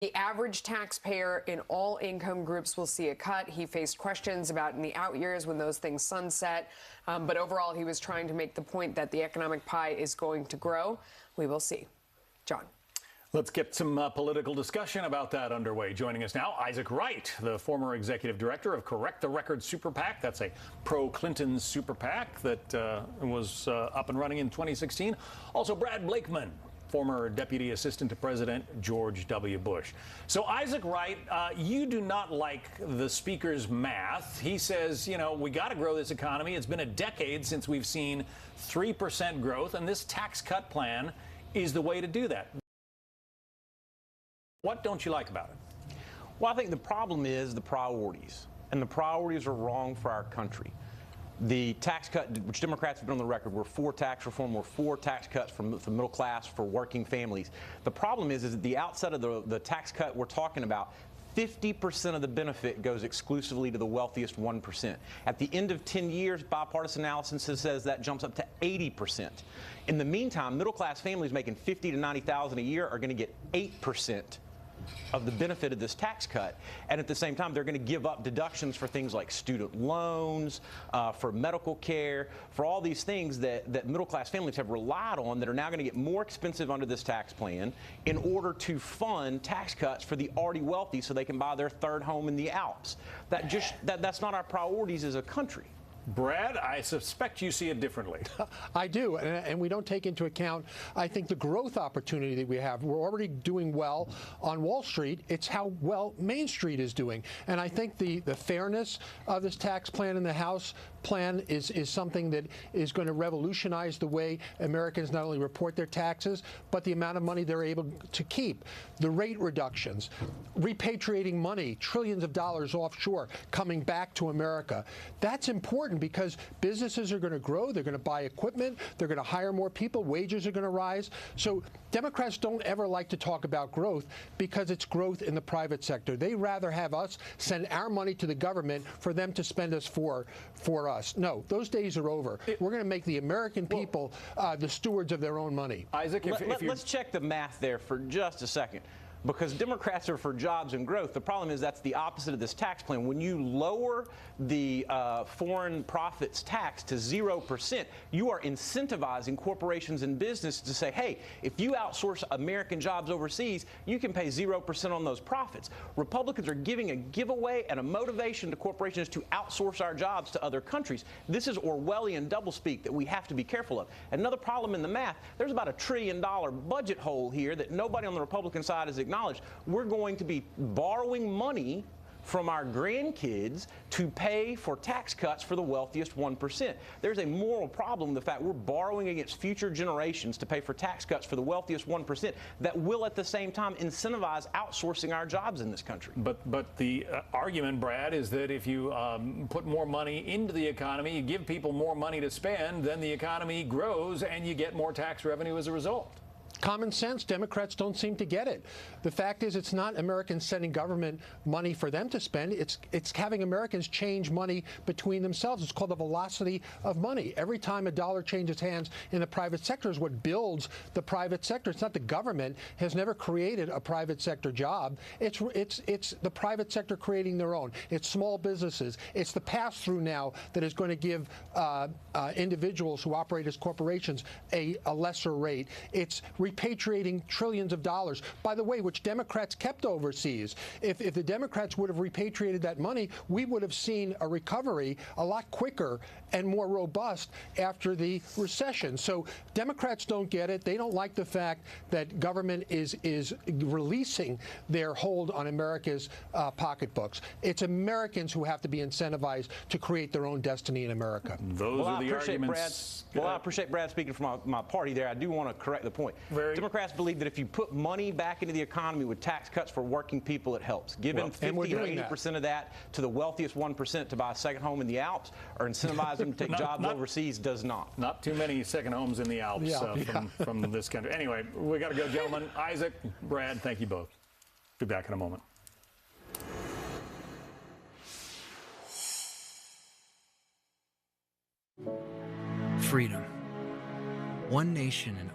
The average taxpayer in all income groups will see a cut. He faced questions about in the out years when those things sunset. But overall, he was trying to make the point that the economic pie is going to grow. We will see. John. Let's get some political discussion about that underway. Joining us now, Isaac Wright, the former executive director of Correct the Record Super PAC. That's a pro-Clinton super PAC that was up and running in 2016. Also, Brad Blakeman, former Deputy Assistant to President George W. Bush. So, Isaac Wright, you do not like the Speaker's math. He says, you know, we got to grow this economy. It's been a decade since we've seen 3% growth, and this tax cut plan is the way to do that. What don't you like about it? Well, I think the problem is the priorities, and the priorities are wrong for our country. The tax cut, which Democrats have been on the record, we're for tax reform, we're for tax cuts for the middle class, for working families. The problem is at the outset of the tax cut we're talking about, 50% of the benefit goes exclusively to the wealthiest 1%. At the end of 10 years, bipartisan analysis says that jumps up to 80%. In the meantime, middle-class families making $50,000 to $90,000 a year are going to get 8% of the benefit of this tax cut, and at the same time they're going to give up deductions for things like student loans, for medical care, for all these things that middle-class families have relied on that are now going to get more expensive under this tax plan in order to fund tax cuts for the already wealthy so they can buy their third home in the Alps. That's not our priorities as a country. Brad, I suspect you see it differently. I do, and we don't take into account, I think, the growth opportunity that we have. We're already doing well on Wall Street. It's how well Main Street is doing. And I think the fairness of this tax plan in the House plan is something that is going to revolutionize the way Americans not only report their taxes, but the amount of money they're able to keep. The rate reductions, repatriating money, trillions of dollars offshore, coming back to America. That's important because businesses are going to grow, they're going to buy equipment, they're going to hire more people, wages are going to rise. So Democrats don't ever like to talk about growth because it's growth in the private sector. They rather have us send our money to the government for them to spend us for us. No, those days are over. We're going to make the American people the stewards of their own money. Isaac, let's check the math there for just a second. Because Democrats are for jobs and growth. The problem is that's the opposite of this tax plan. When you lower the foreign profits tax to 0%, you are incentivizing corporations and business to say, hey, if you outsource American jobs overseas, you can pay 0% on those profits. Republicans are giving a giveaway and a motivation to corporations to outsource our jobs to other countries. This is Orwellian doublespeak that we have to be careful of. Another problem in the math, there's about $1 trillion budget hole here that nobody on the Republican side is acknowledged. We're going to be borrowing money from our grandkids to pay for tax cuts for the wealthiest 1%. There's a moral problem in the fact we're borrowing against future generations to pay for tax cuts for the wealthiest 1% that will at the same time incentivize outsourcing our jobs in this country. But the argument, Brad, is that if you put more money into the economy, you give people more money to spend, then the economy grows and you get more tax revenue as a result. Common sense. Democrats don't seem to get it. The fact is it's not Americans sending government money for them to spend. It's having Americans change money between themselves. It's called the velocity of money. Every time a dollar changes hands in the private sector is what builds the private sector. It's not the government has never created a private sector job. It's the private sector creating their own. It's small businesses. It's the pass-through now that is going to give individuals who operate as corporations a lesser rate. It's repatriating trillions of dollars, by the way, which Democrats kept overseas. If the Democrats would have repatriated that money, we would have seen a recovery a lot quicker and more robust after the recession. So Democrats don't get it. They don't like the fact that government is releasing their hold on America's pocketbooks. It's Americans who have to be incentivized to create their own destiny in America. Those are the arguments. I appreciate Brad speaking from my party there. I do want to correct the point. Democrats believe that if you put money back into the economy with tax cuts for working people, it helps. Giving 50 to 80% of that to the wealthiest 1% to buy a second home in the Alps or incentivize them to take jobs overseas does not. Not too many second homes in the Alps from this country. Anyway, we got to go, gentlemen. Isaac, Brad, thank you both. Be back in a moment. Freedom. One nation and